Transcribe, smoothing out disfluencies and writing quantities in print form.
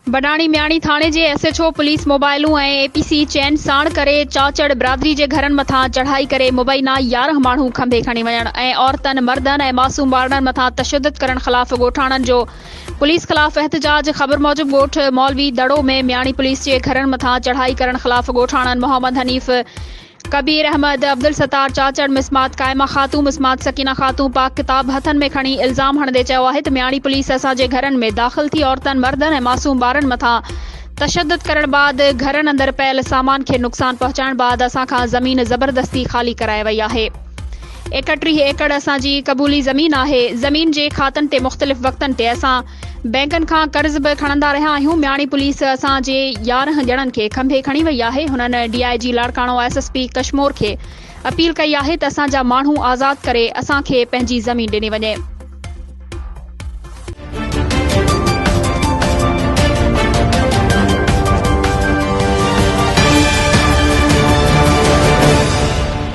बडाणी म्याणी थाणे जे SHO police मोबाइलूं ऐं APC चैन साण करे चाचड़ बिरादरी जे घरनि मथां चढ़ाई करे मुबैना 11 माण्हू खंभे खणी वञण ऐं औरतनि मर्दनि ऐं मासूम ॿारनि मथां तशद्दुद करण ख़िलाफ़ ॻोठाणनि जो पुलिस ख़िलाफ़ एहतजाज। ख़बर मूजिब ॻोठ मौलवी दड़ो में म्याणी पुलिस जे घरनि मथां चढ़ाई करण ख़िलाफ़ ॻोठाणनि मोहम्मद हनीफ़, कबीर अहमद, अब्दुल सत्तार चाचड़, मिसमात कायमा खातून, मिसमात सकीना खातून पाक किताब हथनि में खणी इल्ज़ाम हणंदे चयो आहे त म्याणी पुलिस असांजे घरनि में दाख़िल थी औरतनि मर्दनि ऐं मासूम ॿारनि मथां तशद्दुद करण बाद घरनि अंदरि पयल सामान खे नुक़सान पहुचाइण बाद असांखां ज़मीन ज़बरदस्ती ख़ाली कराए वई आहे। 31 एकड़ असांजी क़बूली ज़मीन आहे। ज़मीन जे खातनि ते मुख़्तलिफ़ वक़्तनि ते असां बैंकनि खां कर्ज़ बि खणंदा रहिया आहियूं। म्याणी पुलिस असांजे 11 ॼणनि खे खंभे खणी वई आहे। हुननि DIG लाड़काणो SSP कश्मीर खे अपील कई आहे त असांजा माण्हू आज़ादु करे असांखे पंहिंजी ज़मीन ॾिनी वञे।